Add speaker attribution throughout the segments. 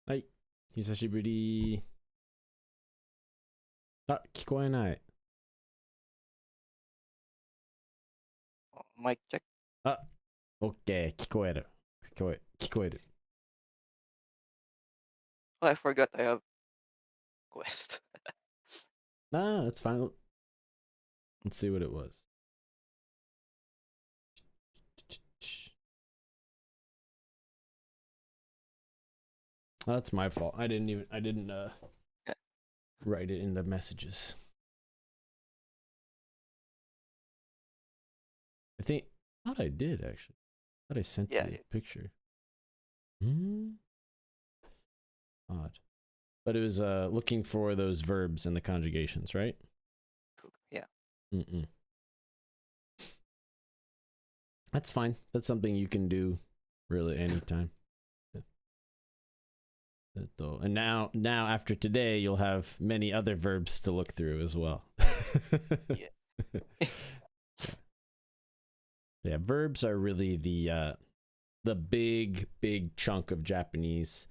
Speaker 1: はい。久しぶり。あ、聞こえない。
Speaker 2: Mic check.
Speaker 1: あ、オッケー。聞こえる。聞こえる。
Speaker 2: Oh, I forgot I have quest.
Speaker 1: Ah, that's fine. Let's see what it was. Oh, that's my fault. I didn't
Speaker 2: Yeah,
Speaker 1: write it in the messages. I thought I did actually. I thought I sent
Speaker 2: yeah,
Speaker 1: you a picture. Odd. But it was looking for those verbs and the conjugations, right?
Speaker 2: yeah.
Speaker 1: Mm-mm. That's fine. That's something you can do really anytime. And now after today, you'll have many other verbs to look through as well.
Speaker 2: Yeah.
Speaker 1: Yeah, verbs are really the big chunk of Japanese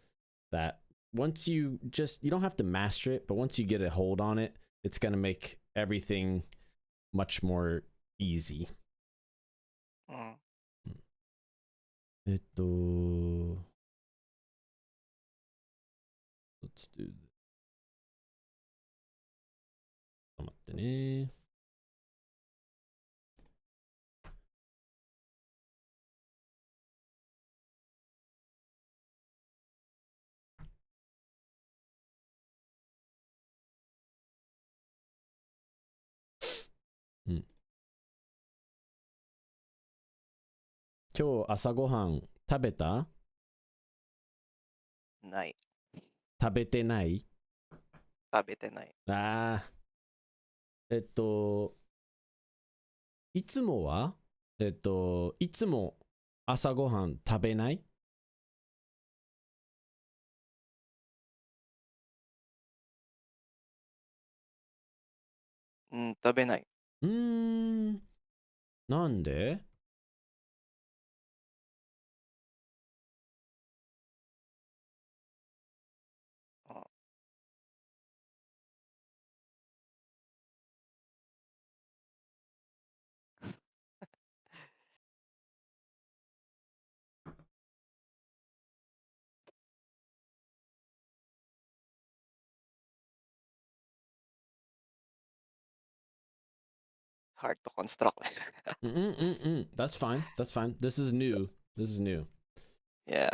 Speaker 1: that once you don't have to master it, but once you get a hold on it, it's gonna make everything much more easy.
Speaker 2: Mm.
Speaker 1: えっと let's do ちょっと待ってね。うん。今日朝ごはん食べた？
Speaker 2: ない。
Speaker 1: 食べてない？
Speaker 2: 食べてない。
Speaker 1: ああ、いつもはいつも朝ごはん食べない？
Speaker 2: うん、食べない。
Speaker 1: うーん、なんで？
Speaker 2: あ hard to construct.
Speaker 1: That's fine. That's fine. This is new. This is new.
Speaker 2: Yeah.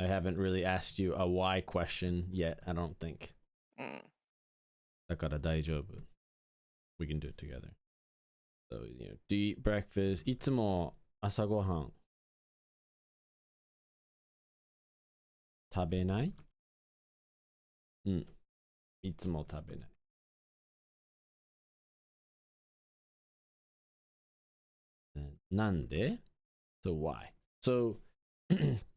Speaker 1: I haven't really asked you a why question yet, I don't think.
Speaker 2: Mm.
Speaker 1: だから大丈夫. We can do it together. So, do you eat breakfast? いつも朝ごはん食べない？うん。いつも食べない。なんで？ So why? So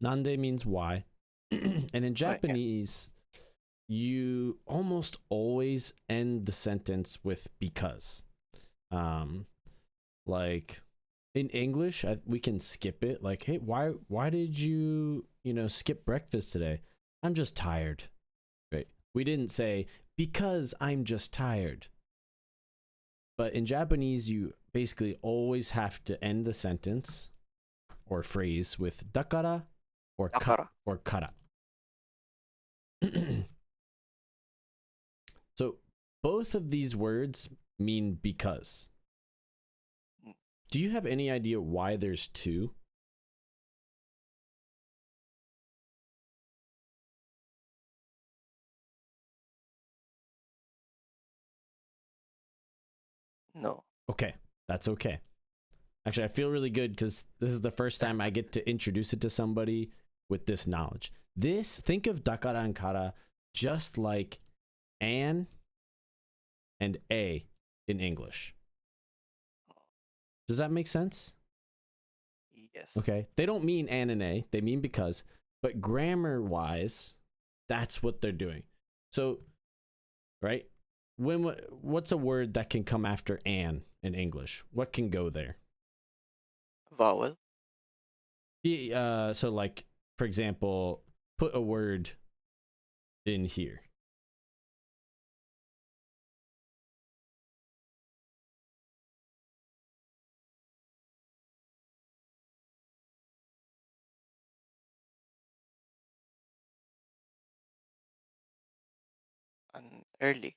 Speaker 1: nande means why. And in
Speaker 2: Right, yeah.
Speaker 1: Japanese, you almost always end the sentence with because. Um, like in English, we can skip it. Like, hey, why did you skip breakfast today? I'm just tired. Right? We didn't say because I'm just tired. But in Japanese, you basically always have to end the sentence or phrase with dakara
Speaker 2: Dakara.
Speaker 1: or kara. So both of these words mean because.
Speaker 2: Mm.
Speaker 1: Do you have any idea why there's two?
Speaker 2: No.
Speaker 1: Okay, that's okay. Actually, I feel really good because this is the first time I get to introduce it to somebody with this knowledge. Think of dakara and kara just like an and a in English. Does that make sense?
Speaker 2: Yes.
Speaker 1: Okay. They don't mean an and a, they mean because, but grammar wise, that's what they're doing. So, right? What's a word that can come after an in English? What can go there?
Speaker 2: Vowel.
Speaker 1: So like for example, put a word in here.
Speaker 2: And early.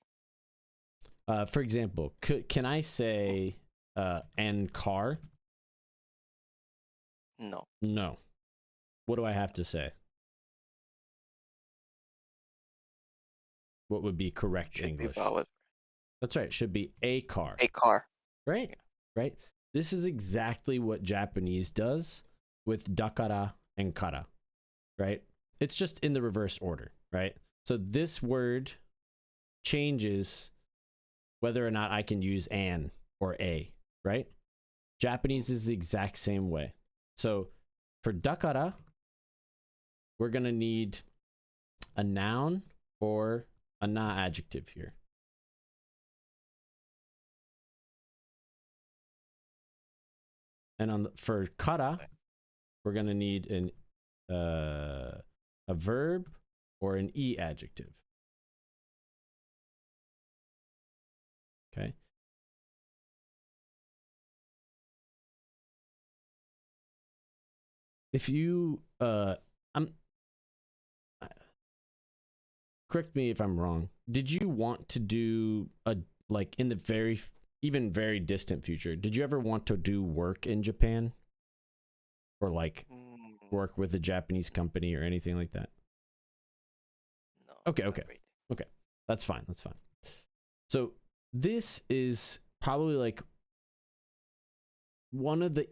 Speaker 1: For example, can I say and car?
Speaker 2: No.
Speaker 1: No. What do I have to say? What would be correct
Speaker 2: Should be
Speaker 1: English?
Speaker 2: vowel.
Speaker 1: That's right. Should be a car.
Speaker 2: A car.
Speaker 1: Right?
Speaker 2: Yeah.
Speaker 1: Right? This is exactly what Japanese does with dakara and kara. Right? It's just in the reverse order. Right? So this word changes whether or not I can use an or a. Right? Japanese is the exact same way. So for dakara, we're going to need a noun or a na adjective here. And on for kara, we're going to need a verb or an e adjective. Okay. If you correct me if I'm wrong. Did you want to do a like in the very distant future? Did you ever want to do work in Japan or like work with a Japanese company or anything like that?
Speaker 2: No.
Speaker 1: Okay.
Speaker 2: not really.
Speaker 1: Okay. That's fine. So this is probably like one of the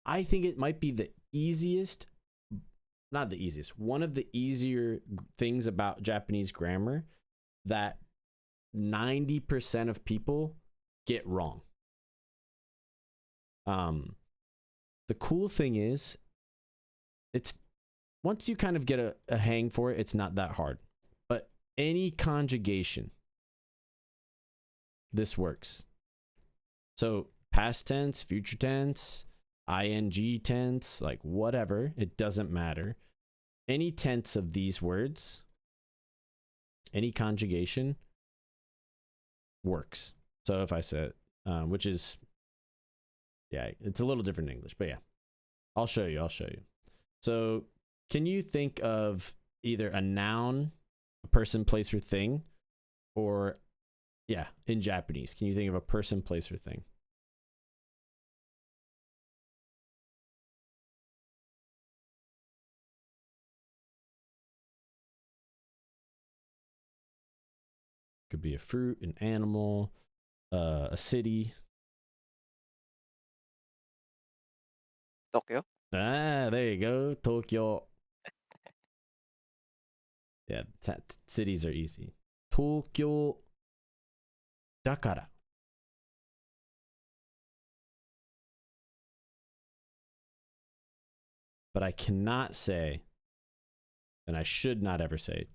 Speaker 1: I think it might be the easiest, not the easiest, one of the easier things about Japanese grammar that 90% of people get wrong. The cool thing is it's once you kind of get a hang for it, it's not that hard. But any conjugation, this works. So past tense, future tense, ing tense, like whatever, it doesn't matter. Any tense of these words, any conjugation works. So if I said, which is, yeah, it's a little different in English, but yeah, I'll show you. So can you think of either a noun, a person, place, or thing, or yeah, in Japanese, can you think of a person, place, or thing? Could be a fruit, an animal, a city.
Speaker 2: Tokyo.
Speaker 1: Ah, there you go, Tokyo. Yeah, cities are easy. Tokyo dakara. But I cannot say, and I should not ever say,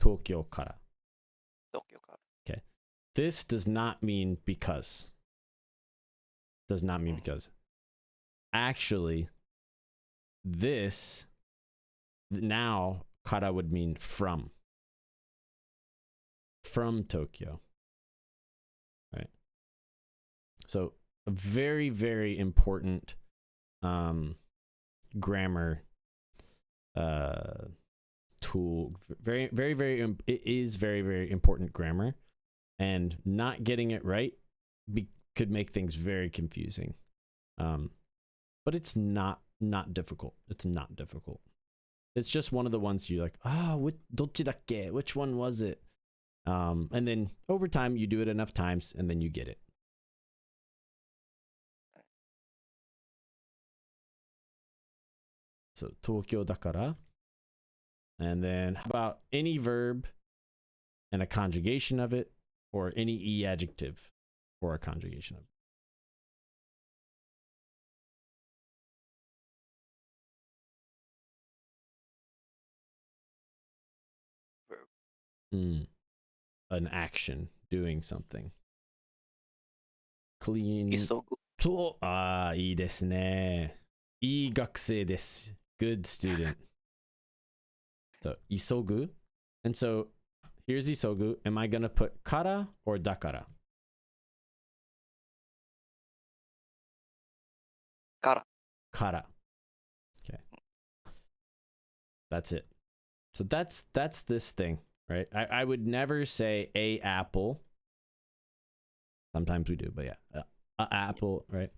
Speaker 1: Tokyo kara.
Speaker 2: Tokyo kara.
Speaker 1: Okay. This does not mean because. Does not mean because. Actually, this now kara would mean from. From Tokyo. Right. So a very, very important grammar tool. Very, very, very. It is very, very important grammar, and not getting it right could make things very confusing. But it's not difficult. It's not difficult. It's just one of the ones you're like, dochidakke? Which one was it? And then over time you do it enough times, and then you get it. So Tokyo dakara. And then how about any verb and a conjugation of it, or any e adjective or a conjugation of it?
Speaker 2: Verb.
Speaker 1: An action, doing something. Clean.
Speaker 2: Isogu.
Speaker 1: そう。ああ、いいですね。いい学生です。Good student. So, 急ぐ And so here's isogu. Am I going to put kara or dakara?
Speaker 2: Kara.
Speaker 1: Kara. Okay. That's it. So that's this thing, right? I would never say a apple. Sometimes we do, but yeah, a apple, right?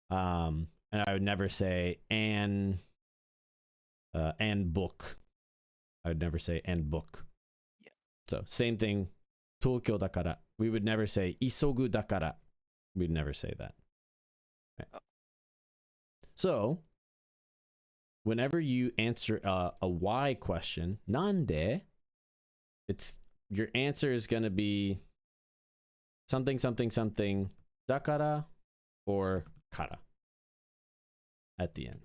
Speaker 1: And I would never say and book. I would never say and book.
Speaker 2: Yeah.
Speaker 1: So same thing. Tokyo dakara. We would never say isogu dakara. We'd never say that. Right.
Speaker 2: Oh.
Speaker 1: So whenever you answer a why question, nande, it's your answer is going to be something something something dakara or kara at the end.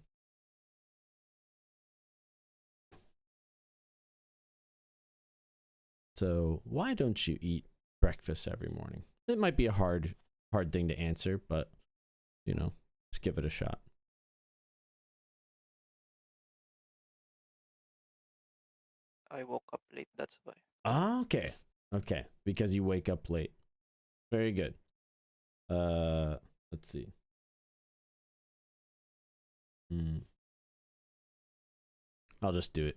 Speaker 1: So why don't you eat breakfast every morning? It might be a hard thing to answer, but you know, just give it a shot.
Speaker 2: I woke up late, that's why.
Speaker 1: Okay. Okay. Because you wake up late. Very good. Let's see. I'll just do it.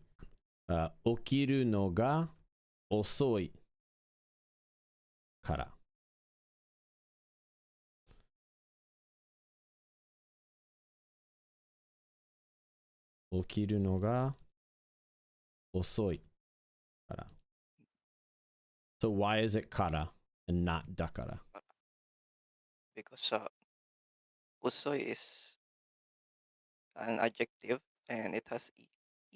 Speaker 1: 起きるのが遅いから。起きるのが遅いから。So why is it kara and not dakara?
Speaker 2: Because usoy is an adjective and it has e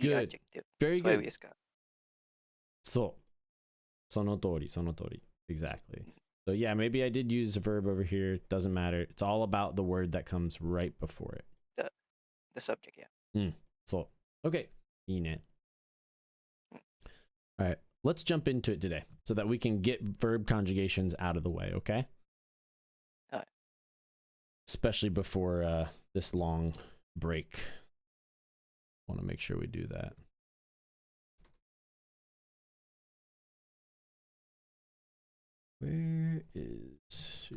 Speaker 1: Good.
Speaker 2: adjective.
Speaker 1: Very
Speaker 2: That's why
Speaker 1: good.
Speaker 2: we use kara.
Speaker 1: そう。その通り、その通り。Exactly. So yeah, maybe I did use a verb over here. Doesn't matter. It's all about the word that comes right before it.
Speaker 2: The subject, yeah.
Speaker 1: そう。Okay. いいね。All right. Let's jump into it today so that we can get verb conjugations out of the way, okay?
Speaker 2: All right.
Speaker 1: Especially before this long break. Want to make sure we do that. Where is...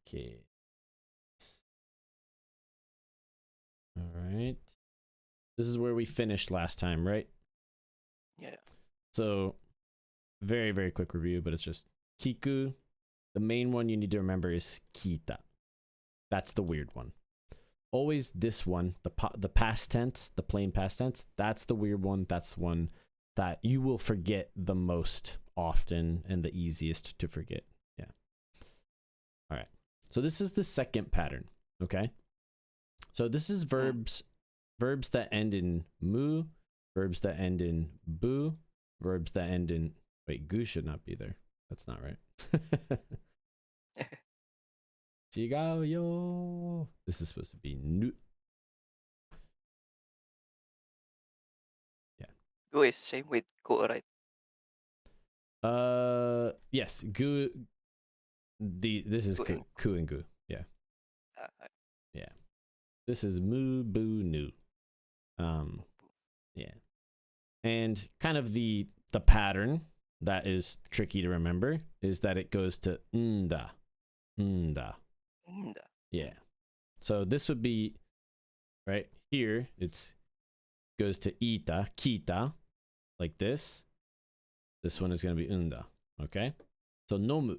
Speaker 1: Okay. All right. This is where we finished last time, right?
Speaker 2: Yeah.
Speaker 1: So, very, very quick review, but it's just kiku. The main one you need to remember is kita. That's the weird one. Always this one, the past tense, the plain past tense, that's the weird one. That's one that you will forget the most often and the easiest to forget. Yeah. All right. So this is the second pattern, okay? So this is verbs that end in mu, verbs that end in bu, verbs that end in wait, gu should not be there. That's not right. 違うよ. This is supposed to be nu. Yeah.
Speaker 2: Go is same with go, right?
Speaker 1: Yes, gu. This is
Speaker 2: Gu and
Speaker 1: ku and gu. Yeah. Yeah. This is mu, bu, nu. Yeah. And kind of the pattern that is tricky to remember is that it goes to nda. Nda. Yeah. So this would be right here. It's goes to ita, kita, like this. This one is going to be unda. Okay. So nomu,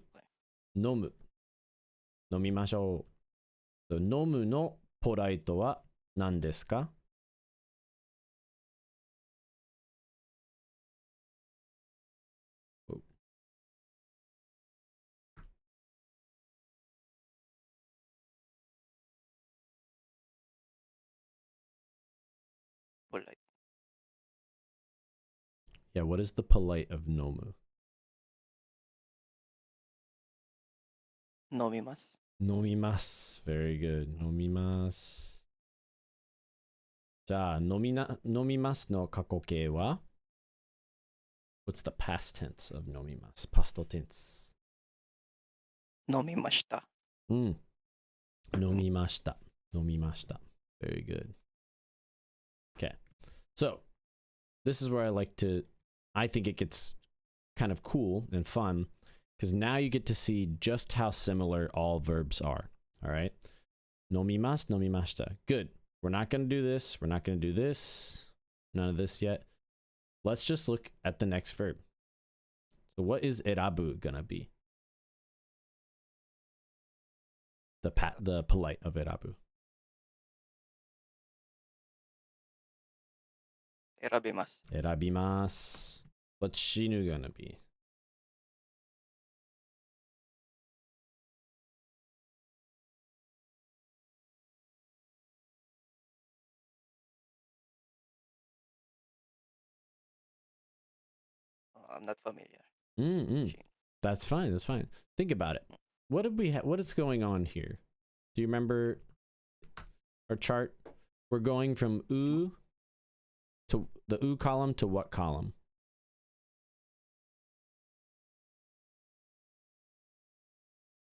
Speaker 1: nomu, nomimashou. So nomu no polite wa nan desu ka?
Speaker 2: Polite.
Speaker 1: Yeah. What is the polite of nomu?
Speaker 2: Nomimasu.
Speaker 1: Nomimasu. Very good. Nomimasu. じゃあ、飲みますの過去形は What's the past tense of 飲みます? Past tense.
Speaker 2: 飲みました.
Speaker 1: Nomimashita. Nomimashita. Very good. Okay. So, this is where I think it gets kind of cool and fun because now you get to see just how similar all verbs are. All right. Nomimasu, nomimashita. Good. We're not going to do this. We're not going to do this. None of this yet. Let's just look at the next verb. So what is erabu going to be? The polite of erabu.
Speaker 2: 選びます。
Speaker 1: 選びます. What's shinu going to be?
Speaker 2: I'm not familiar.
Speaker 1: Mm-mm. That's fine. That's fine. Think about it. What did we what is going on here? Do you remember our chart? We're going from u to the u column to what column?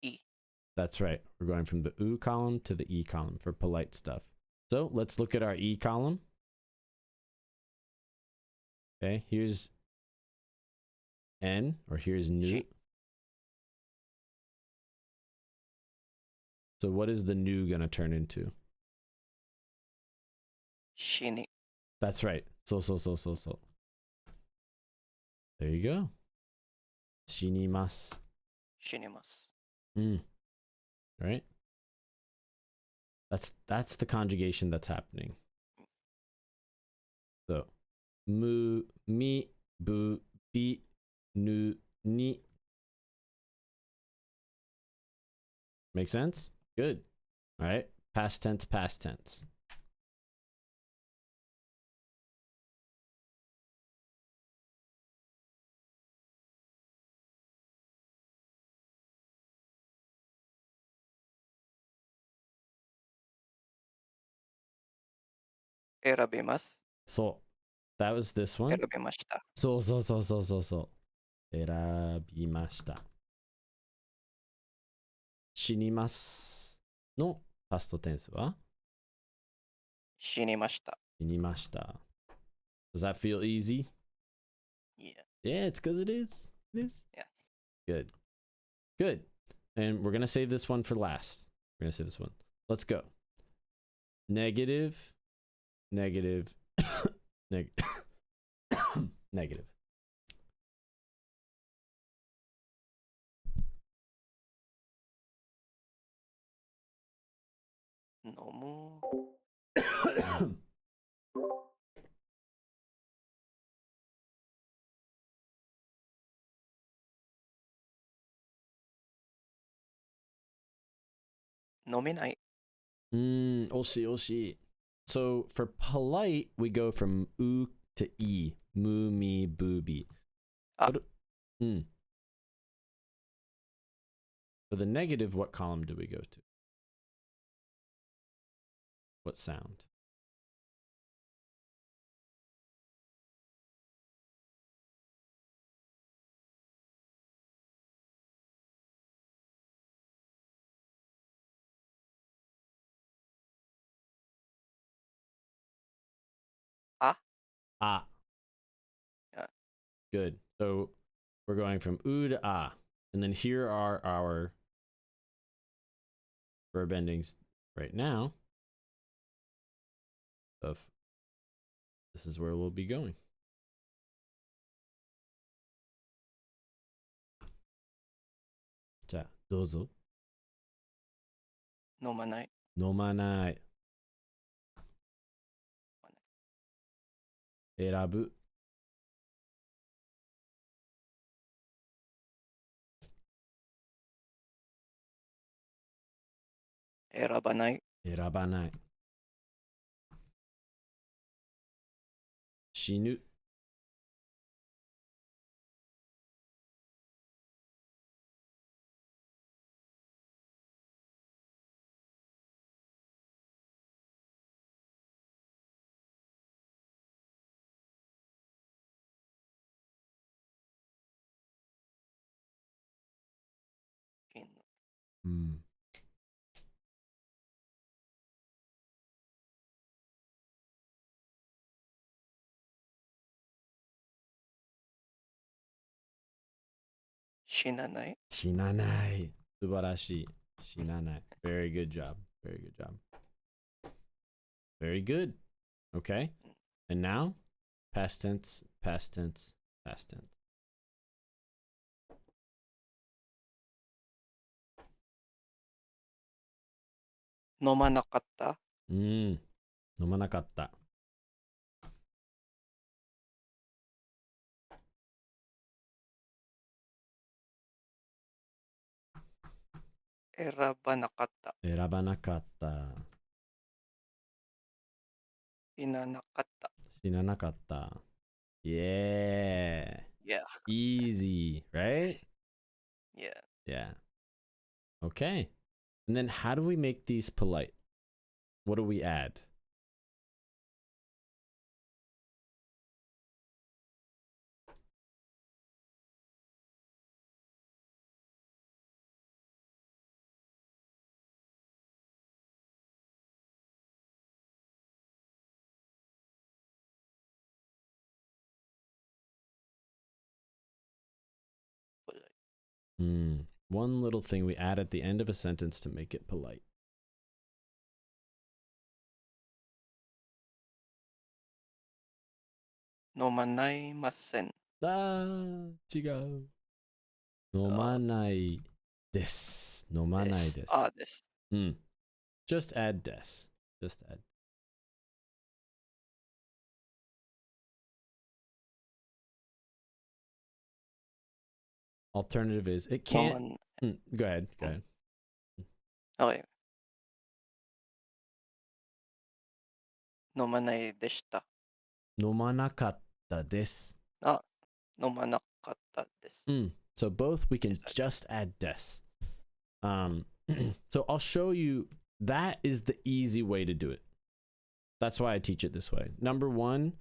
Speaker 2: E.
Speaker 1: That's right. We're going from the u column to the e column for polite stuff. So let's look at our e column. Okay, here's n, or here's nu.
Speaker 2: Shi.
Speaker 1: So what is the nu gonna turn into?
Speaker 2: しに。
Speaker 1: That's right. So. There you go. Shinimasu.
Speaker 2: しにます。
Speaker 1: Right? That's the conjugation that's happening. So mu, mi, bu, bi, nu, ni. Make sense? Good. All right. Past tense, past tense.
Speaker 2: 選びます。
Speaker 1: So that was this one.
Speaker 2: 選びました。
Speaker 1: So. 選びました. 死にますのパストテンスは
Speaker 2: 死にました。
Speaker 1: 死にました. Does that feel easy?
Speaker 2: Yeah.
Speaker 1: Yeah, it's because it is. It is.
Speaker 2: Yeah.
Speaker 1: Good. Good. And we're going to save this one for last. We're going to save this one. Let's go. Negative. Negative. Negative.
Speaker 2: 飲む。飲めない。
Speaker 1: Oshi. So for polite, we go from u to e. Mu, mi, booby.
Speaker 2: Ah.
Speaker 1: For the negative, what column do we go to? What sound?
Speaker 2: Ah.
Speaker 1: Ah.
Speaker 2: Yeah.
Speaker 1: Good. So we're going from u to ah. And then here are our verb endings right now. This is where we'll be going. じゃあ、どうぞ。
Speaker 2: 飲まない。
Speaker 1: 飲まない。選ぶ。
Speaker 2: 選ばない。
Speaker 1: 選ばない。死ぬ。
Speaker 2: 死ぬ。Shinanai.
Speaker 1: 死なない。素晴らしい。死なない。Very good job. Very good job. Very good. Okay. And now, past tense, past tense, past tense.
Speaker 2: Nomanakatta.
Speaker 1: 飲まなかった。
Speaker 2: Erabanakatta.
Speaker 1: 選ばなかった。
Speaker 2: Hinanakatta.
Speaker 1: 死ななかった。Yeah.
Speaker 2: Yeah.
Speaker 1: Easy, right?
Speaker 2: Yeah.
Speaker 1: Yeah. Okay. And then how do we make these polite? What do we add? One little thing we add at the end of a sentence to make it polite.
Speaker 2: Nomanaimasen.
Speaker 1: 違う。飲まないです。飲まないです。
Speaker 2: Des.
Speaker 1: Just add des. Just add. Alternative is it can't. Go ahead. Go ahead.
Speaker 2: Okay. Nomanai deshita.
Speaker 1: 飲まなかったです。
Speaker 2: Nomanakatta desu.
Speaker 1: So both we can just add des. So I'll show you. That is the easy way to do it. That's why I teach it this way. Number one,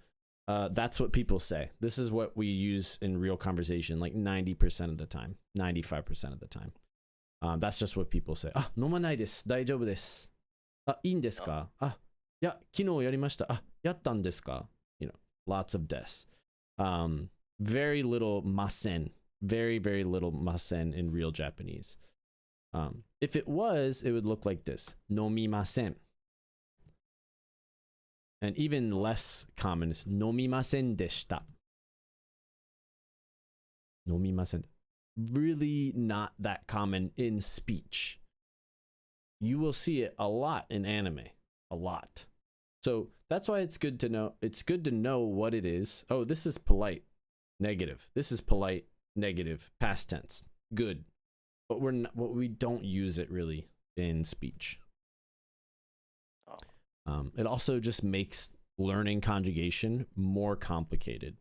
Speaker 1: that's what people say. This is what we use in real conversation, like 90% of the time, 95% of the time. That's just what people say. あ、飲まないです。大丈夫です。あ、いいんですか？あ、いや、昨日やりました。あ、やったんですか？ You know, lots of des. Very little masen. Very, very little masen in real Japanese. If it was, it would look like this. Nomimasen. And even less common is nomimasen deshita. Nomimasen. Really not that common in speech. You will see it a lot in anime. A lot. So that's why it's good to know. It's good to know what it is. Oh, this is polite. Negative. This is polite. Negative. Past tense. Good. But we don't use it really in speech. It also just makes learning conjugation more complicated,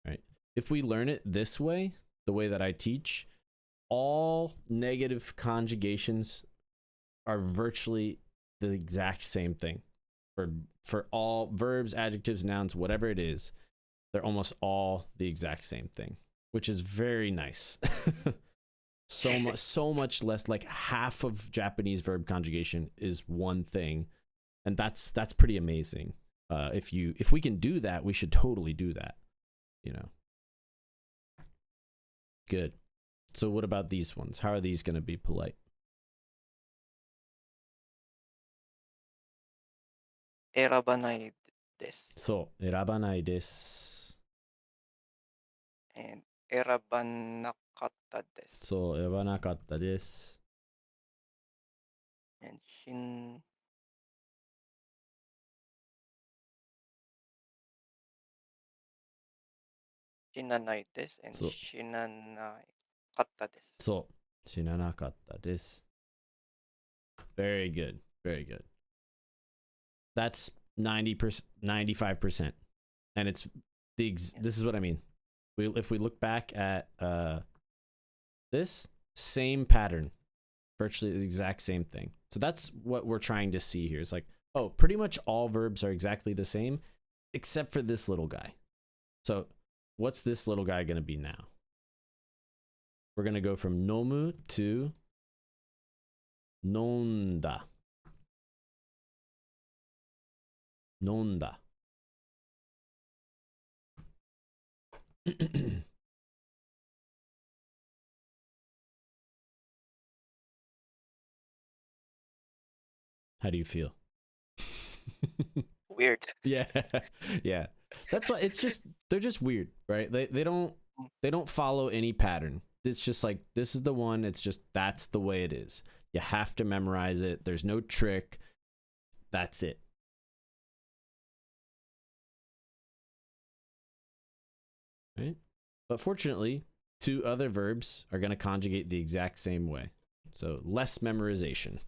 Speaker 1: right? If we learn it this way, the way that I teach, all negative conjugations are virtually the exact same thing. For all verbs, adjectives, nouns, whatever it is, they're almost all the exact same thing, which is very nice. So much less, like half of Japanese verb conjugation is one thing, and that's pretty amazing. If we can do that, we should totally do that, you know. Good. So what about these ones? How are these going to be polite?
Speaker 2: Erabanai desu.
Speaker 1: そう、選ばないです。
Speaker 2: And erabanakatta desu.
Speaker 1: そう、選ばなかったです。
Speaker 2: And shinanai desu. And
Speaker 1: そう
Speaker 2: shinanakatta desu.
Speaker 1: そう、死ななかったです。 Very good. Very good. That's 90%, 95%. And it's this is what I mean. If we look back at this same pattern, virtually the exact same thing. So that's what we're trying to see here. It's like, oh, pretty much all verbs are exactly the same, except for this little guy. So what's this little guy going to be now? We're going to go from nomu to nonda. Nonda. How do you feel?
Speaker 2: Weird.
Speaker 1: Yeah. Yeah. That's why it's just they're just weird, right? They don't follow any pattern. It's just like this is the one, it's just that's the way it is. You have to memorize it. There's no trick. That's it. Right? But fortunately, two other verbs are going to conjugate the exact same way. So less memorization.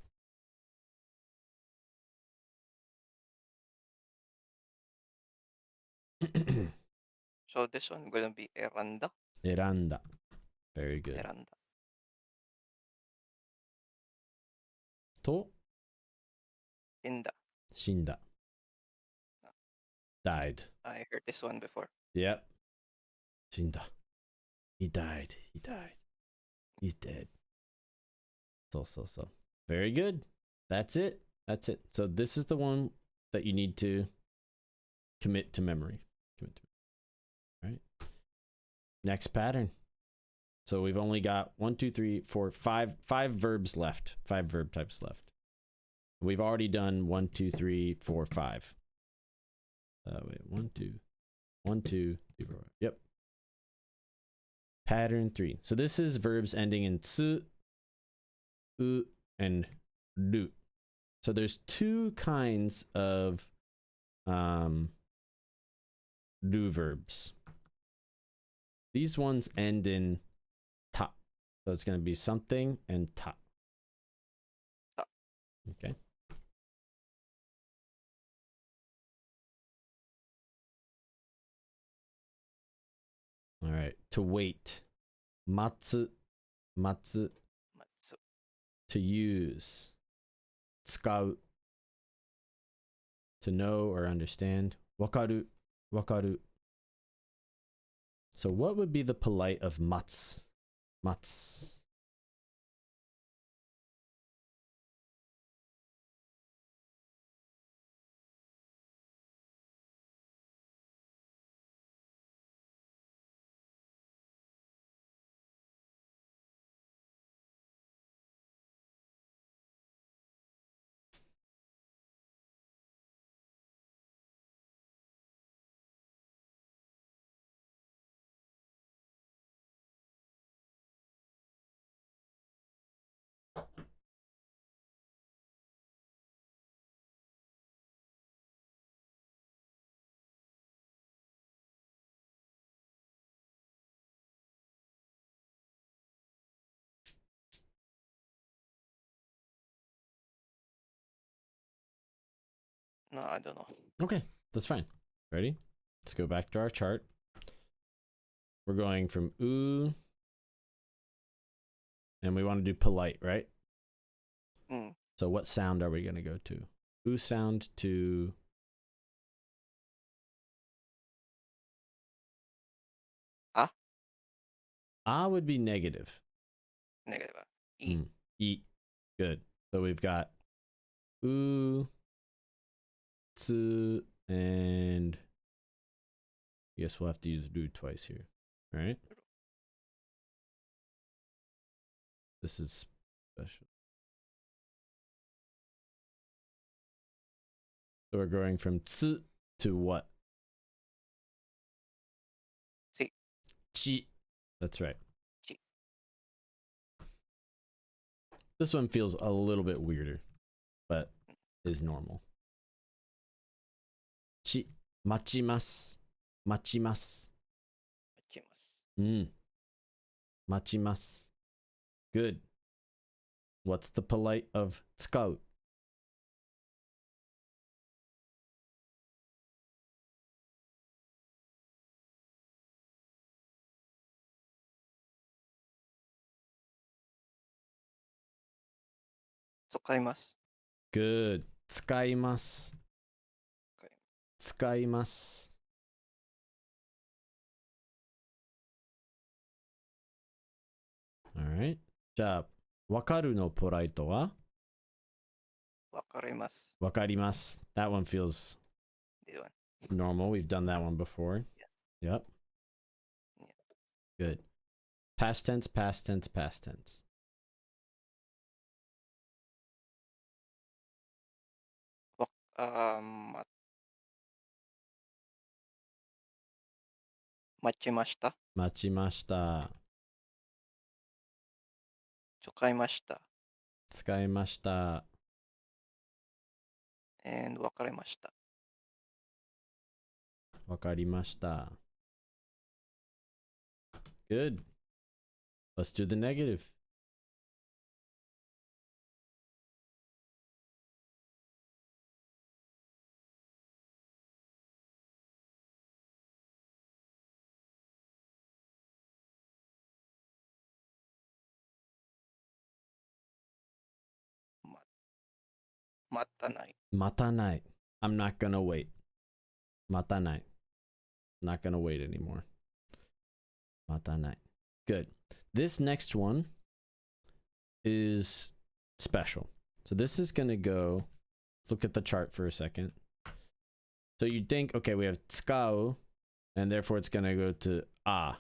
Speaker 2: So this one gonna be eranda.
Speaker 1: Eranda. Very good.
Speaker 2: Eranda.
Speaker 1: To
Speaker 2: Inda.
Speaker 1: shinda. Died.
Speaker 2: I heard this one before.
Speaker 1: Yep. Shinda. He died. He died. He's dead. So. Very good. That's it. That's it. So this is the one that you need to commit to memory. All right. Next pattern. So we've only got 1, 2, 3, 4, 5 verbs left. 5 verb types left. We've already done 1, 2, 3, 4, 5. Wait, 1, 2, 1, 2, 3, 4. Yep. Pattern 3. So this is verbs ending in tsu, u, and ru. So there's two kinds of do verbs. These ones end in ta. So it's going to be something and ta.
Speaker 2: Ta.
Speaker 1: Okay. All right. To wait. Matsu. Matsu.
Speaker 2: Matsu.
Speaker 1: To use. Tsukau. To know or understand. Wakaru. Wakaru. So what would be the polite of mats? Mats.
Speaker 2: No, I don't know.
Speaker 1: Okay, that's fine. Ready? Let's go back to our chart. We're going from oo, and we want to do polite, right?
Speaker 2: Mm.
Speaker 1: So what sound are we going to go to? Oo sound to
Speaker 2: Ah?
Speaker 1: ah would be negative.
Speaker 2: Negative. E.
Speaker 1: E. Good. So we've got oo, tsu, and I guess we'll have to use do twice here. All right. This is special. So we're going from tsu to what?
Speaker 2: Si.
Speaker 1: Chi. That's right.
Speaker 2: Chi.
Speaker 1: This one feels a little bit weirder, but is normal. Chi. Machimasu. Machimasu.
Speaker 2: Machimasu.
Speaker 1: Machimasu. Good. What's the polite of tsukau?
Speaker 2: Tsukaimasu.
Speaker 1: Good. Tsukaimasu.
Speaker 2: Okay.
Speaker 1: Tsukaimasu. All right. じゃあ、わかるのポライトは
Speaker 2: Wakarimasu.
Speaker 1: わかります。That one feels
Speaker 2: This one.
Speaker 1: normal. We've done that one before.
Speaker 2: Yeah.
Speaker 1: Yep. Good. Past tense, past tense, past tense.
Speaker 2: ま待ちました。
Speaker 1: 待ちました。
Speaker 2: 使いました。
Speaker 1: 使いました。
Speaker 2: and 別れました。
Speaker 1: わかりました。Good. Let's do the negative.
Speaker 2: ま、待たない。
Speaker 1: 待たない。I'm not gonna wait. 待たない。Not gonna wait anymore. 待たない。Good. This next one is special. So this is gonna go. Let's look at the chart for a second. So you'd think, okay, we have 使う, and therefore it's gonna go to a.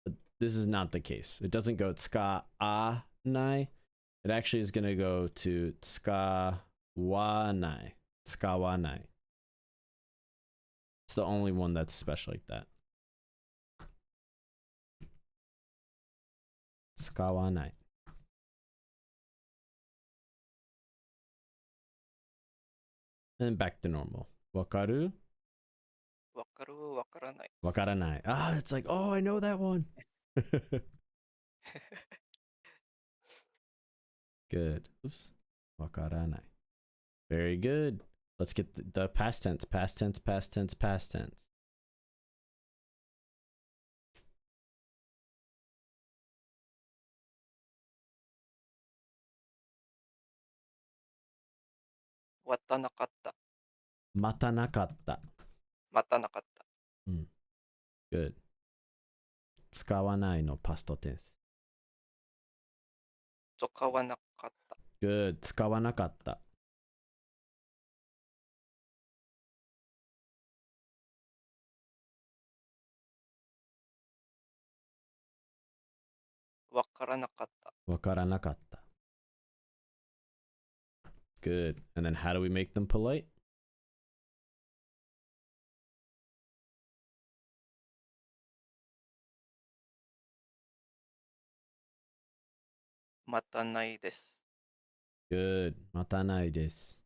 Speaker 1: But this is not the case. It doesn't go 使わない. It actually is gonna go to 使わない. 使わない. It's the only one that's special like that. 使わない. And then back to normal. わかる?
Speaker 2: わかるわからない。
Speaker 1: わからない. Ah, it's like, oh, I know that one. Good. Oops. わからない. Very good. Let's get the past tense, past tense, past tense, past tense.
Speaker 2: 待たなかった。
Speaker 1: 待たなかった。
Speaker 2: 待たなかった。
Speaker 1: Good. 使わないのパストテンス。
Speaker 2: 使わなかった。
Speaker 1: Good. 使わなかった。
Speaker 2: わからなかった。
Speaker 1: わからなかった。Good. And then how do we make them polite?
Speaker 2: 待たないです。
Speaker 1: Good. 待たないです。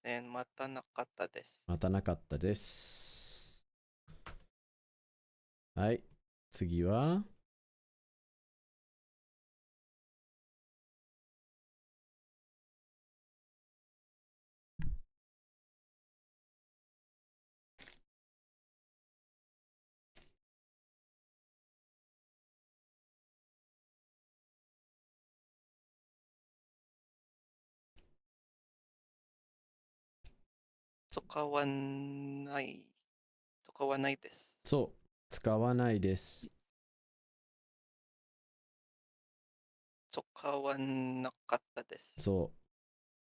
Speaker 2: 待たなかったです。
Speaker 1: 待たなかったです。はい。次は
Speaker 2: 使わない。使わないです。
Speaker 1: そう。使わないです。
Speaker 2: 使わなかったです。
Speaker 1: そう。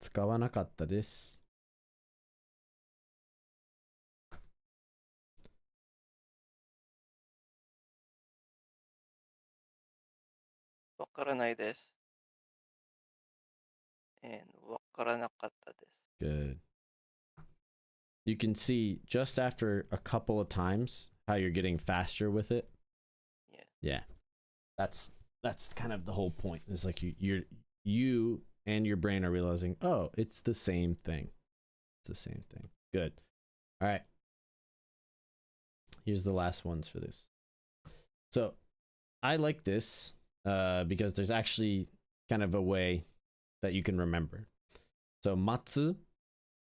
Speaker 1: 使わなかったです。
Speaker 2: わからないです。わからなかったです。
Speaker 1: Good. You can see just after a couple of times how you're getting faster with it.
Speaker 2: Yeah.
Speaker 1: Yeah. That's kind of the whole point. It's like you and your brain are realizing, oh, it's the same thing. It's the same thing. Good. All right. Here's the last ones for this. So I like this because there's actually kind of a way that you can remember. So matsu,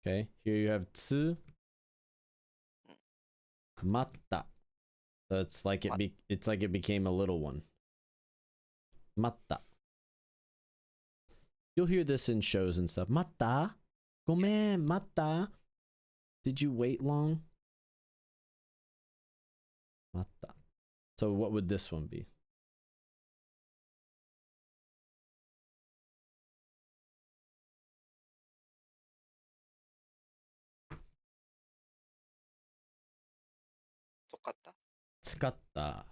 Speaker 1: okay, here you have tsu, matta. So it's like it became a little one. Matta. You'll hear this in shows and stuff. Matta, gomen, matta. Did you wait long? Matta. So what would this one be?
Speaker 2: Tsukata.
Speaker 1: Tsukatta.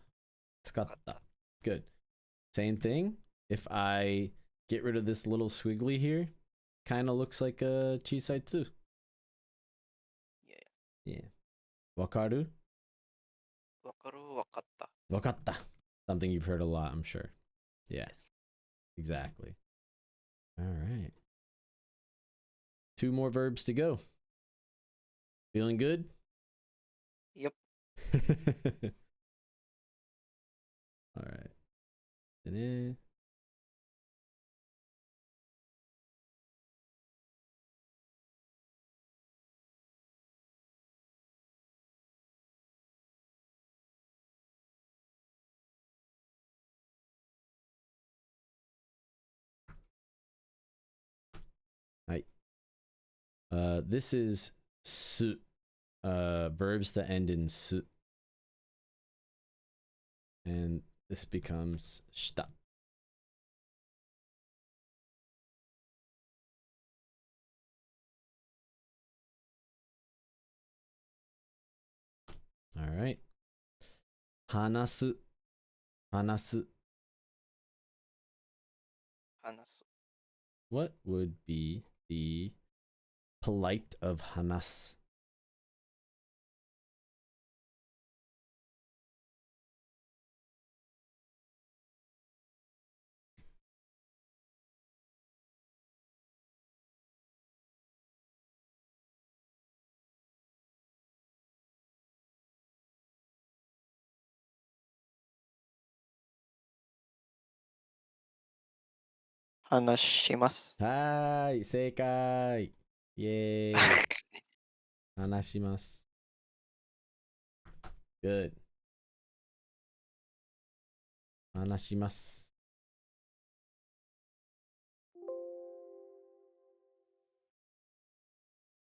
Speaker 1: Tsukatta. Good. Same thing. If I get rid of this little squiggly here, kind of looks like a chisaitsu.
Speaker 2: Yeah.
Speaker 1: Yeah. Wakaru?
Speaker 2: Wakaru, wakatta.
Speaker 1: Wakatta. Something you've heard a lot, I'm sure. Yeah,
Speaker 2: Yes.
Speaker 1: exactly. All right. 2 more verbs to go. Feeling good?
Speaker 2: Yep.
Speaker 1: All right. And this is su. Verbs that end in su. And this becomes shita. All right. Hanasu. Hanasu.
Speaker 2: Hanasu.
Speaker 1: What would be the polite of hanas?
Speaker 2: Hanashimasu.
Speaker 1: はーい、正解。イエーイ。話します。Good. 話します。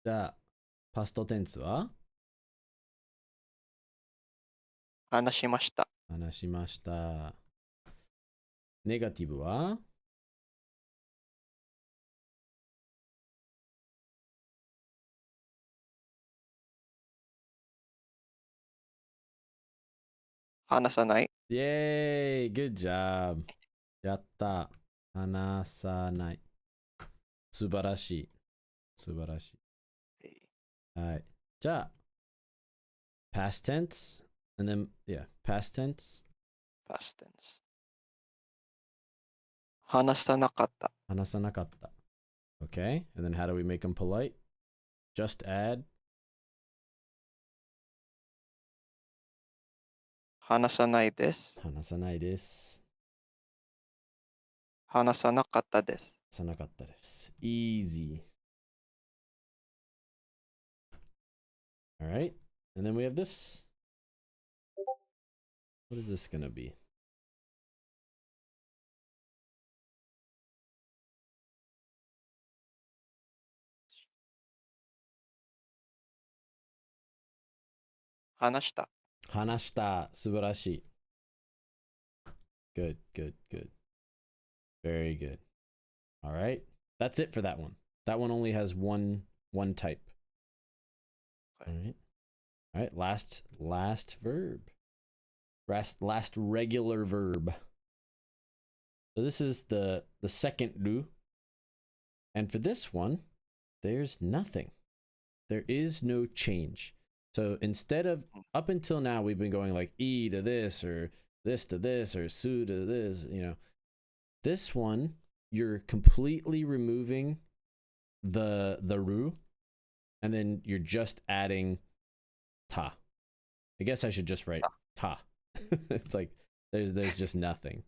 Speaker 1: じゃあ、パストテンスは
Speaker 2: 話しました。
Speaker 1: 話しました。ネガティブは
Speaker 2: 話さない。
Speaker 1: イエーイ !Good job! やった。話さない。素晴らしい。素晴らしい。はい。じゃあ、past tense and then, yeah, past tense.
Speaker 2: Past tense. 話さなかった。
Speaker 1: 話さなかった。Okay, and then how do we make them polite? Just add
Speaker 2: 話さないです。
Speaker 1: 話さないです。
Speaker 2: 話さなかったです。
Speaker 1: 話さなかったです。Easy. All right, and then we have this. What is this gonna be?
Speaker 2: 話した。
Speaker 1: 話した。素晴らしい。Good, good, good. Very good. All right. That's it for that one. That one only has one type. All right. All right. Last verb. Last regular verb. So this is the second ru. And for this one, there's nothing. There is no change. So instead of up until now we've been going like e to this or this to this or su to this, you know. This one you're completely removing the ru and then you're just adding ta. I guess I should just write ta. It's like there's just nothing.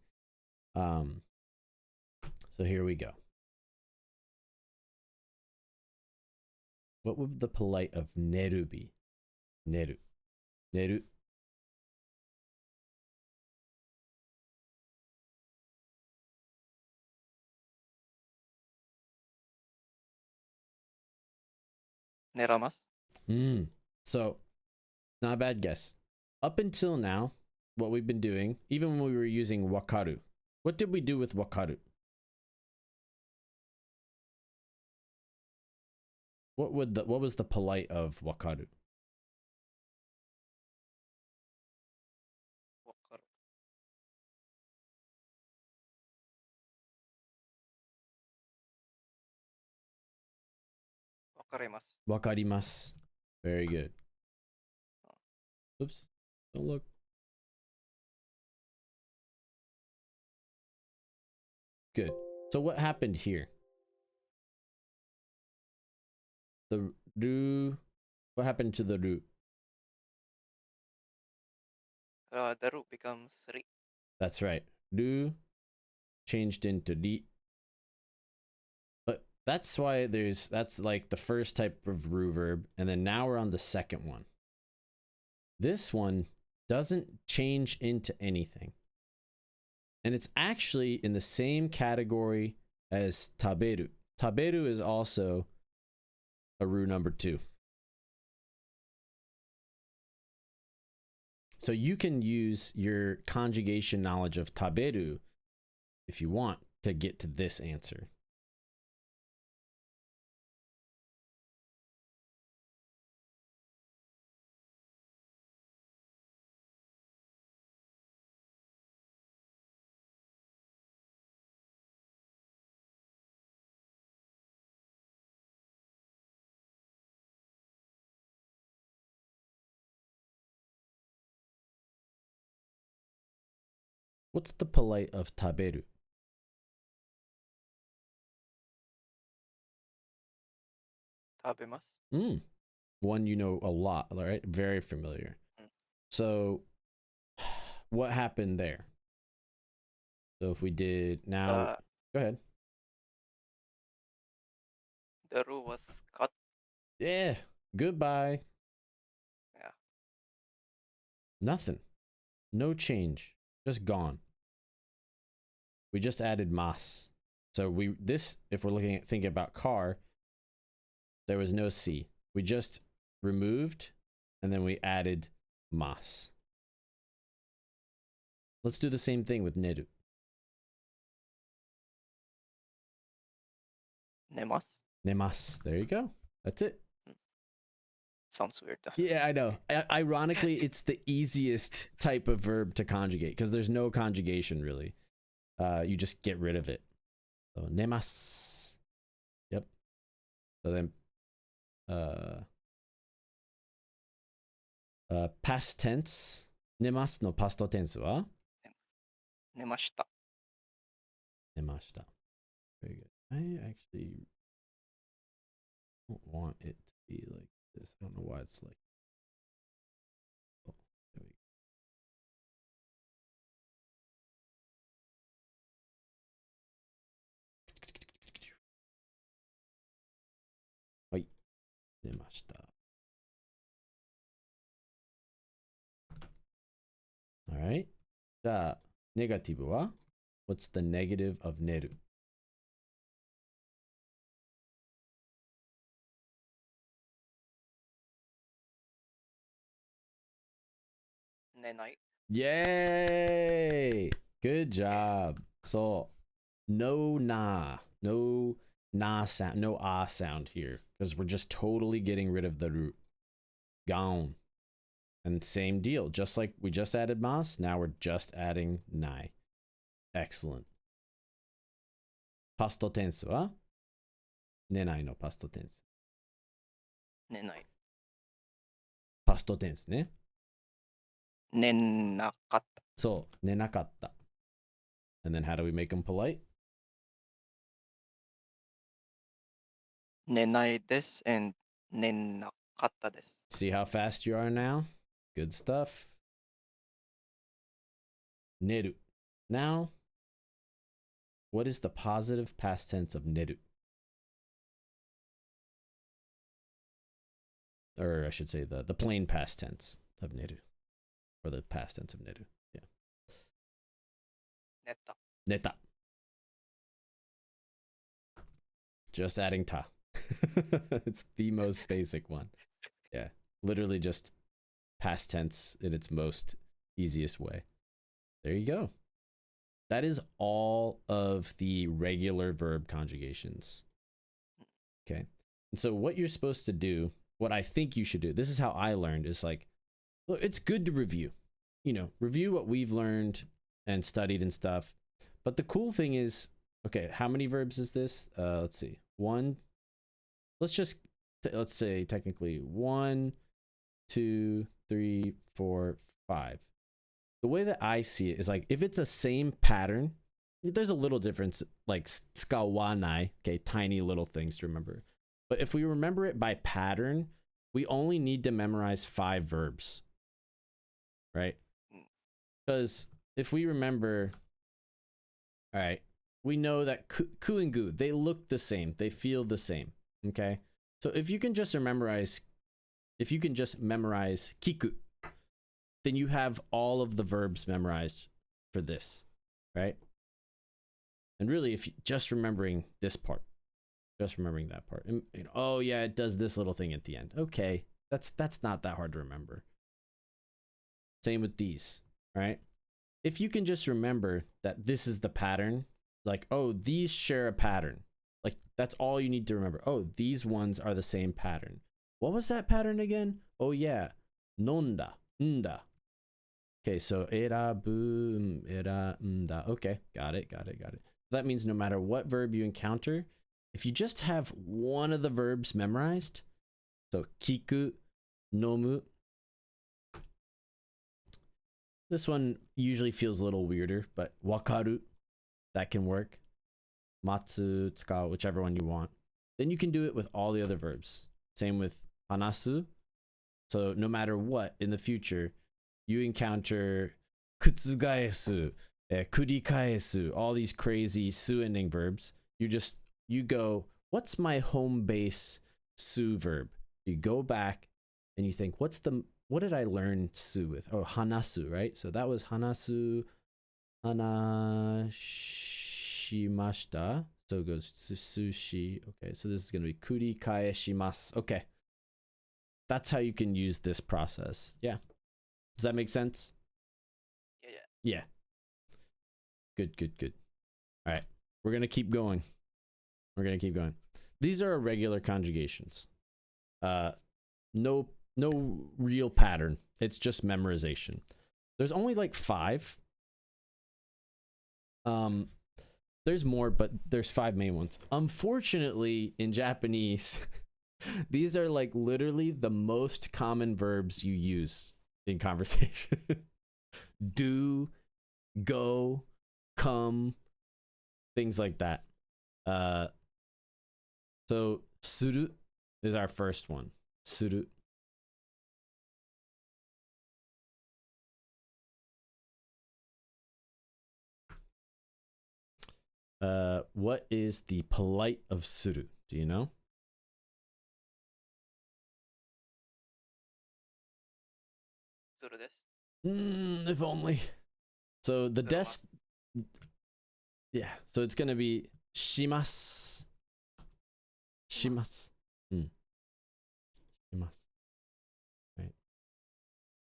Speaker 1: So here we go. What would the polite of neru be? Neru. Neru.
Speaker 2: 寝らます。
Speaker 1: So, not a bad guess. Up until now, what we've been doing, even when we were using wakaru, what did we do with wakaru? What was the polite of wakaru?
Speaker 2: わかる。wakarimasu.
Speaker 1: Wakarimasu. Very good. Oops. Don't look. Good. So what happened here? The ru. What happened to the ru?
Speaker 2: The root becomes ri.
Speaker 1: That's right. Ru changed into ri. But that's why that's like the first type of ru verb, and then now we're on the second one. This one doesn't change into anything. And it's actually in the same category as taberu. Taberu is also a ru number 2. So you can use your conjugation knowledge of taberu if you want to get to this answer. What's the polite of taberu?
Speaker 2: Tabemasu.
Speaker 1: One you know a lot, right? Very familiar.
Speaker 2: Mm.
Speaker 1: So what happened there? So if we did now, go ahead.
Speaker 2: The root was cut.
Speaker 1: Yeah, goodbye.
Speaker 2: Yeah.
Speaker 1: Nothing. No change. Just gone. We just added mas. So if we're thinking about car, there was no C. We just removed and then we added mas. Let's do the same thing with neru.
Speaker 2: Nemasu.
Speaker 1: Nemasu. There you go. That's it.
Speaker 2: Sounds weird though.
Speaker 1: Yeah, I know. Ironically, it's the easiest type of verb to conjugate because there's no conjugation really. You just get rid of it. So nemasu. Yep. So then past tense. Nemasu no past tense wa?
Speaker 2: Nemashita.
Speaker 1: Nemashita. Very good. I actually don't want it to be like this. I don't know why it's like. Oh, there we go. Wait. Nemashita. All right. じゃあ、ネガティブは What's the negative of 寝る?
Speaker 2: Nenai.
Speaker 1: Yay! Good job. So, no na, no na sound, no ah sound here because we're just totally getting rid of the root. Gone. And same deal, just like we just added mas, now we're just adding nai. Excellent. Pasto tense wa? Nenai no pasto tense.
Speaker 2: Nenai.
Speaker 1: Pasto tense ne?
Speaker 2: Nenakatta.
Speaker 1: So, nenakatta. And then how do we make them polite?
Speaker 2: Nenai desu and nenakatta desu.
Speaker 1: See how fast you are now? Good stuff. Neru. Now, what is the positive past tense of neru? Or I should say the plain past tense of neru. Or the past tense of neru. Yeah.
Speaker 2: Netta.
Speaker 1: Neta. Just adding ta. It's the most basic one. Yeah. Literally just past tense in its most easiest way. There you go. That is all of the regular verb conjugations. Okay. And so what you're supposed to do, what I think you should do, this is how I learned, is like, look, it's good to review. Review what we've learned and studied and stuff. But the cool thing is, okay, how many verbs is this? Let's see. One. Let's just let's say technically 1, 2, 3, 4, 5. The way that I see it is like if it's the same pattern, there's a little difference, like skawanai, okay, tiny little things to remember. But if we remember it by pattern, we only need to memorize 5 verbs, right? Because if we remember, all right, we know that ku and gu, they look the same, they feel the same, okay? So if you can just memorize kiku, then you have all of the verbs memorized for this, right? And really, if you just remembering this part, just remembering that part, and oh yeah, it does this little thing at the end. Okay, that's not that hard to remember. Same with these, right? If you can just remember that this is the pattern, like, oh, these share a pattern. Like, that's all you need to remember. Oh, these ones are the same pattern. What was that pattern again? Oh, yeah. Nonda. Nda. Okay, so era, bu, era, nda. Okay, got it. That means no matter what verb you encounter, if you just have one of the verbs memorized, so kiku, nomu, this one usually feels a little weirder, but wakaru, that can work. Matsu, tsukao, whichever one you want. Then you can do it with all the other verbs. Same with hanasu. So no matter what in the future, you encounter kutsugaesu, kurikaesu, all these crazy su ending verbs. You go, what's my home base su verb? You go back and you think, what did I learn su with? Oh, hanasu, right? So that was hanasu, hanashimashita. So it goes to sushi. Okay, so this is going to be kurikaeshimasu. Okay. That's how you can use this process. Yeah. Does that make sense?
Speaker 2: Yeah.
Speaker 1: Good. All right. We're going to keep going. These are irregular conjugations. No real pattern. It's just memorization. There's only like 5. There's more, but there's 5 main ones. Unfortunately, in Japanese, these are like literally the most common verbs you use in conversation. Do, go, come, things like that. So suru is our first one. Suru. What is the polite of suru? Do you know?
Speaker 2: Suru desu.
Speaker 1: If only. So the
Speaker 2: Suru wa.
Speaker 1: yeah. So it's gonna be shimasu. Shimasu. Shimasu. Right.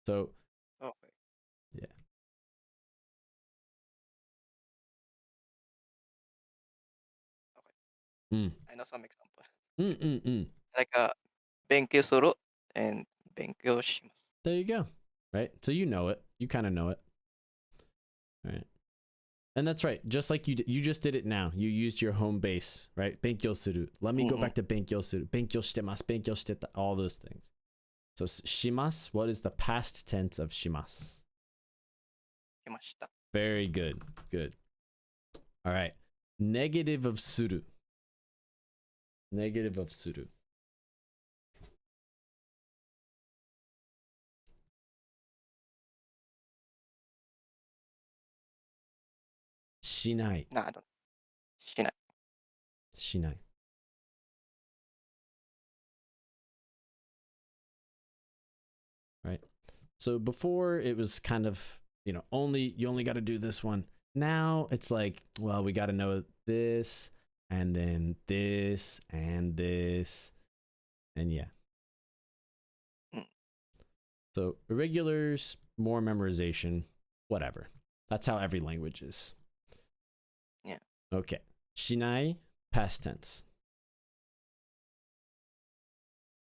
Speaker 1: So
Speaker 2: Okay.
Speaker 1: yeah.
Speaker 2: Okay. I know some example.
Speaker 1: うん。
Speaker 2: Like 勉強する and 勉強します.
Speaker 1: There you go. Right. So you know it. You kind of know it. Right. And that's right. Just like you just did it now. You used your home base, right? Benkyou suru. Let me go back to benkyou suru. Benkyou shitemasu. Benkyou shiteta. All those things. So shimasu, what is the past tense of shimasu?
Speaker 2: しました.
Speaker 1: Very good. Good. All right. Negative of suru. Negative of suru. Shinai.
Speaker 2: No, I don't. しない.
Speaker 1: Shinai. Right. So before it was kind of, you only got to do this one. Now it's like, well, we got to know this and then this and this. And yeah. So irregulars, more memorization, whatever. That's how every language is.
Speaker 2: Yeah.
Speaker 1: Okay. Shinai, past tense.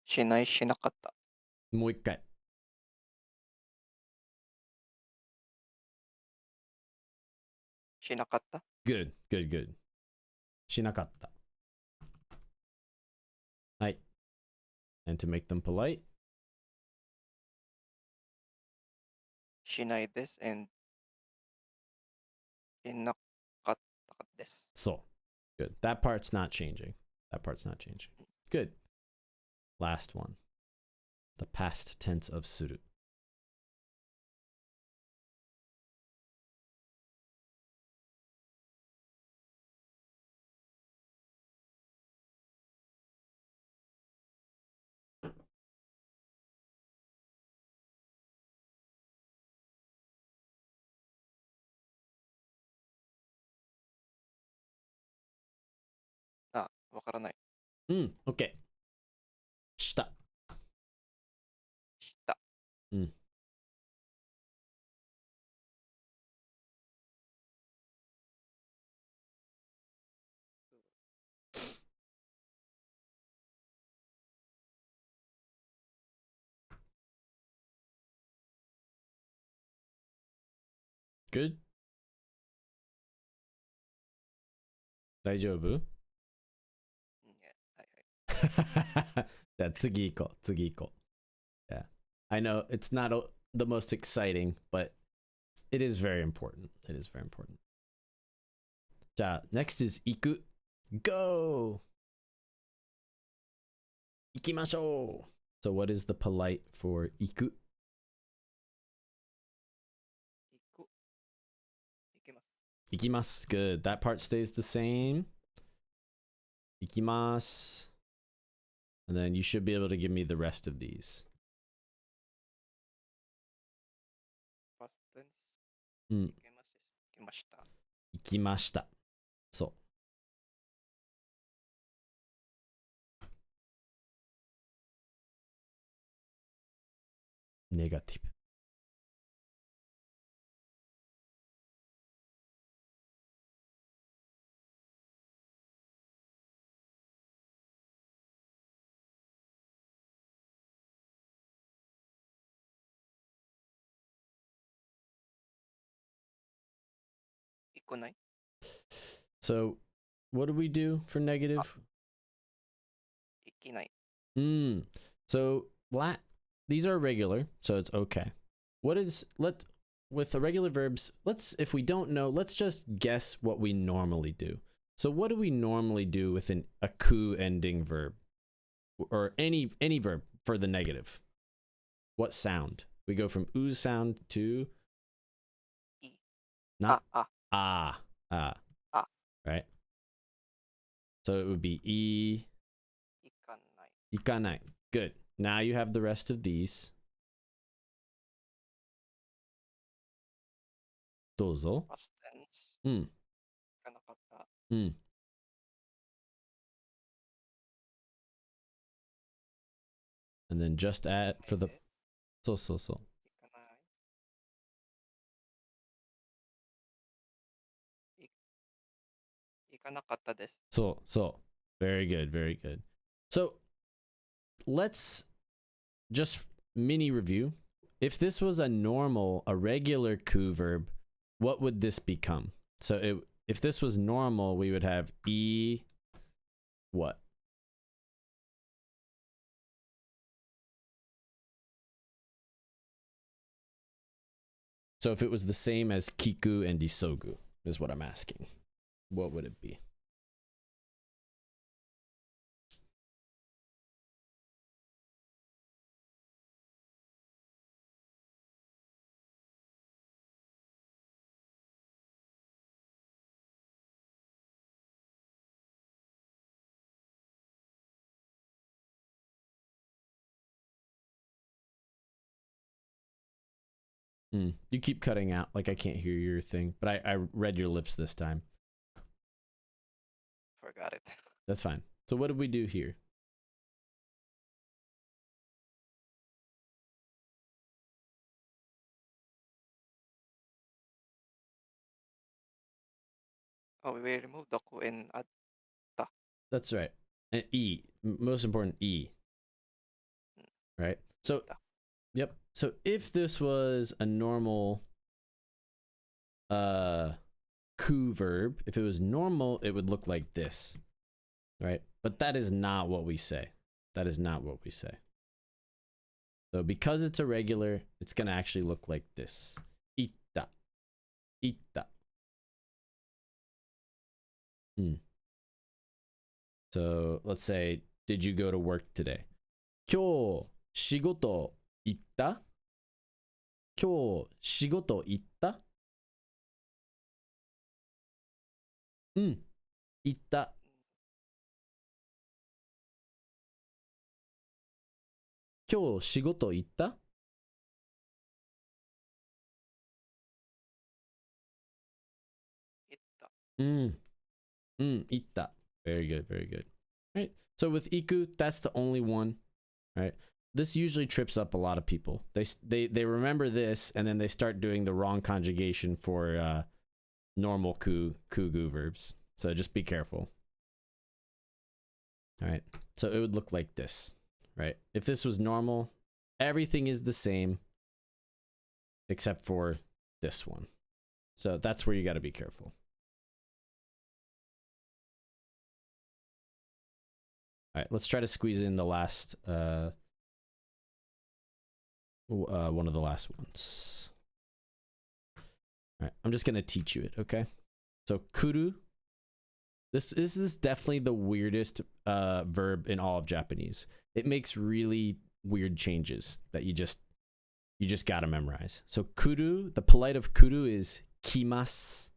Speaker 2: しないしなかった.
Speaker 1: もう一回.
Speaker 2: しなかった.
Speaker 1: Good. しなかった. はい. And to make them polite,
Speaker 2: しないです and しなかったです。
Speaker 1: so good. That part's not changing. That part's not changing. Good. Last one. The past tense of suru.
Speaker 2: Ah, わからない。
Speaker 1: Okay. Shita.
Speaker 2: した。
Speaker 1: Good. 大丈夫？
Speaker 2: はいはい。
Speaker 1: じゃあ次行こう。次行こう。Yeah. I know it's not the most exciting, but it is very important. It is very important. じゃあ next is 行く。Go! 行きましょう。So what is the polite for 行く？
Speaker 2: 行く。行きます。
Speaker 1: 行きます。Good. That part stays the same. 行きます。And then you should be able to give me the rest of these.
Speaker 2: パステンス。
Speaker 1: うん。
Speaker 2: 行きます。行きました。
Speaker 1: 行きました。そう。ネガティブ。
Speaker 2: 行くない。
Speaker 1: So, what do we do for negative?
Speaker 2: 行きない。
Speaker 1: So, these are regular, so it's okay. What is, with the regular verbs, if we don't know, let's just guess what we normally do. So, what do we normally do with a ku ending verb? Or any verb for the negative? What sound? We go from oo sound to
Speaker 2: い。
Speaker 1: not
Speaker 2: あ。
Speaker 1: ah.
Speaker 2: Ah.
Speaker 1: Right? So it would be
Speaker 2: 行かない。
Speaker 1: ikanai. Good. Now you have the rest of these. どうぞ。
Speaker 2: パステンス。
Speaker 1: うん。
Speaker 2: 行かなかった。
Speaker 1: うん。And then just add for the そうそうそう。
Speaker 2: 行かない。行かなかったです。
Speaker 1: そうそう。Very good, very good. So let's just mini review. If this was a regular ku verb, what would this become? So if this was normal, we would have what? So if it was the same as kiku and isogu, is what I'm asking. What would it be? You keep cutting out, like I can't hear your thing, but I read your lips this time.
Speaker 2: Forgot it.
Speaker 1: That's fine. So what did we do here?
Speaker 2: Oh, we will remove the ku and add ta.
Speaker 1: That's right. And most important, right? So,
Speaker 2: Ta.
Speaker 1: yep. So if this was a normal ku verb, if it was normal, it would look like this, right? But that is not what we say. That is not what we say. So because it's irregular, it's going to actually look like this. Itta. Itta. So let's say, did you go to work today? 今日仕事行った?今日仕事行った?行った。今日仕事行った?
Speaker 2: 行った。
Speaker 1: 行った. Very good, very good. Right. So with iku, that's the only one, right? This usually trips up a lot of people. They remember this and then they start doing the wrong conjugation for normal kugu verbs. So just be careful. All right. So it would look like this, right? If this was normal, everything is the same except for this one. So that's where you got to be careful. All right, let's try to squeeze in the last one of the last ones. All right, I'm just gonna teach you it, okay? So kuru. This is definitely the weirdest verb in all of Japanese. It makes really weird changes that you just gotta memorize. So kuru, the polite of kuru is kimasu.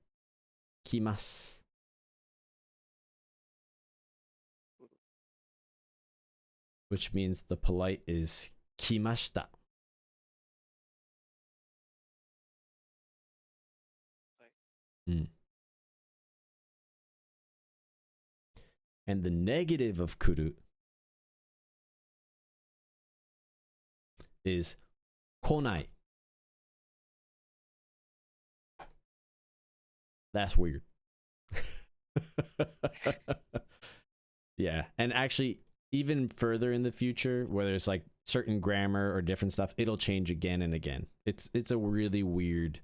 Speaker 1: Kimasu. Which means the polite is kimashita. And the negative of kuru is konai. That's weird. Yeah, and actually even further in the future where there's like certain grammar or different stuff, it'll change again and again. It's a really weird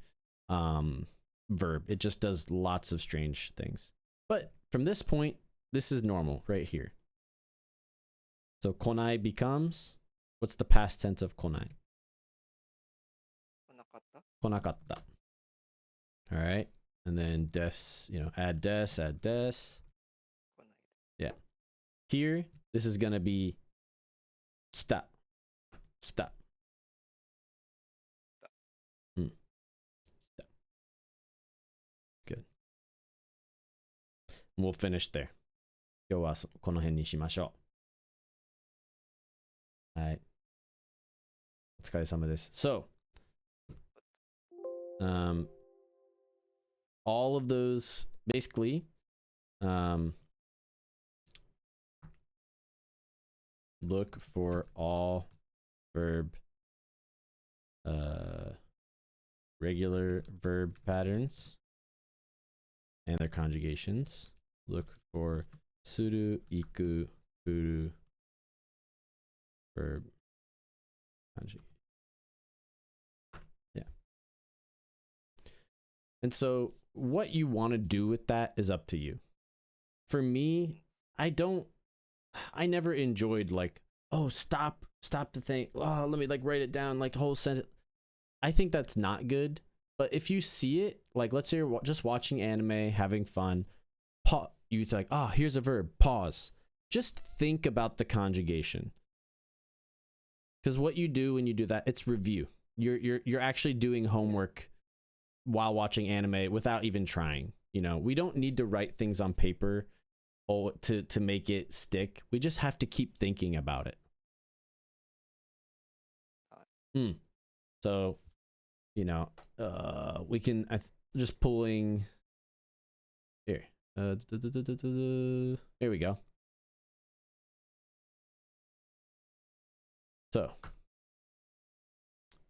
Speaker 1: verb. It just does lots of strange things. But from this point, this is normal right here. So konai becomes, what's the past tense of konai?
Speaker 2: Konakatta.
Speaker 1: Konakatta. All right. And then des, add des, add des. Yeah. Here, this is going to be kita. Kita. Good. We'll finish there. 今日はこの辺にしましょう。はい。お疲れ様です。So, all of those basically, look for all regular verb patterns and their conjugations. Look for suru, iku, kuru verb conjugation. Yeah. And so what you want to do with that is up to you. For me, I never enjoyed like, oh, stop to think, oh, let me like write it down, like the whole sentence. I think that's not good. But if you see it, like let's say you're just watching anime, having fun, you think, oh, here's a verb, pause. Just think about the conjugation. Because what you do when you do that, it's review. You're actually doing homework while watching anime without even trying. We don't need to write things on paper to make it stick. We just have to keep thinking about it. So, we can just pulling here. There we go. So,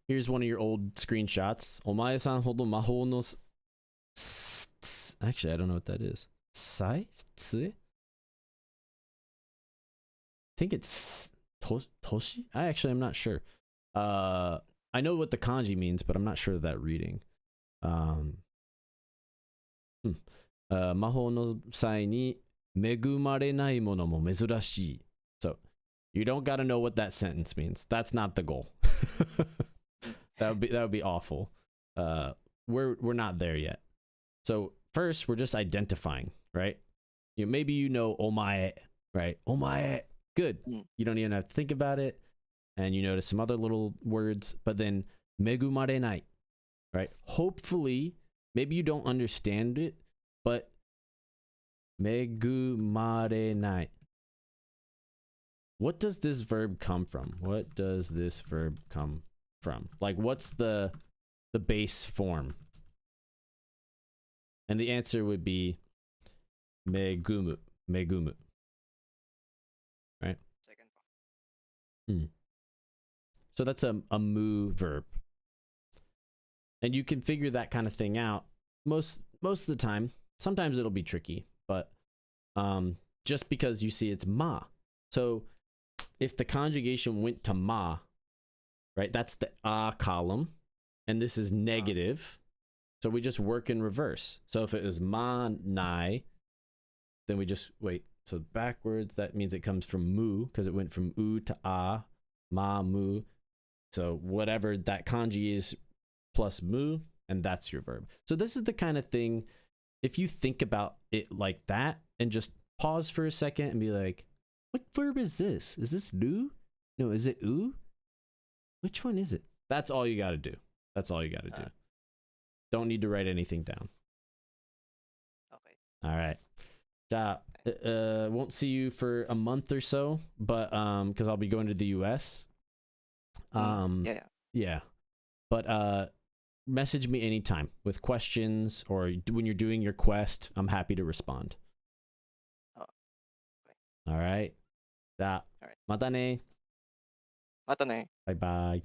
Speaker 1: here's one of your old screenshots. Omae-san hodo mahou no actually, I don't know what that is. Sai? Tsue? I think it's Toshi? I'm not sure. I know what the kanji means, but I'm not sure of that reading. Mahou no sai ni megumarenai mono mo mezurashii. So, You don't got to know what that sentence means. That's not the goal.
Speaker 2: Mm.
Speaker 1: That would be awful. We're not there yet. So first, we're just identifying, right? Maybe you know omae, right? Omae, good.
Speaker 2: Mm.
Speaker 1: You don't even have to think about it, and you notice some other little words. But then megumarenai, right? Hopefully, maybe you don't understand it, but megumarenai. What does this verb come from? What does this verb come from? Like, what's the base form? And the answer would be megumu. Megumu. Right?
Speaker 2: Second po.
Speaker 1: So that's a mu verb. And you can figure that kind of thing out most of the time. Sometimes it'll be tricky, but just because you see it's ma. So if the conjugation went to ma, right, that's the a column, and this is negative. So we just work in reverse. So if it was ma nai, then we just wait. So backwards, that means it comes from mu because it went from u to a, ma mu. So whatever that kanji is plus mu, and that's your verb. So this is the kind of thing, if you think about it like that and just pause for a second and be like, what verb is this? Is this nu? No, is it u? Which one is it? That's all you got to do. That's all you got to do. Don't need to write anything down.
Speaker 2: Okay.
Speaker 1: All right. Won't see you for a month or so, but because I'll be going to the US.
Speaker 2: Yeah.
Speaker 1: But message me anytime with questions, or when you're doing your quest. I'm happy to respond.
Speaker 2: Oh, okay.
Speaker 1: All right.
Speaker 2: All right.
Speaker 1: Mata ne.
Speaker 2: Mata ne.
Speaker 1: Bye bye.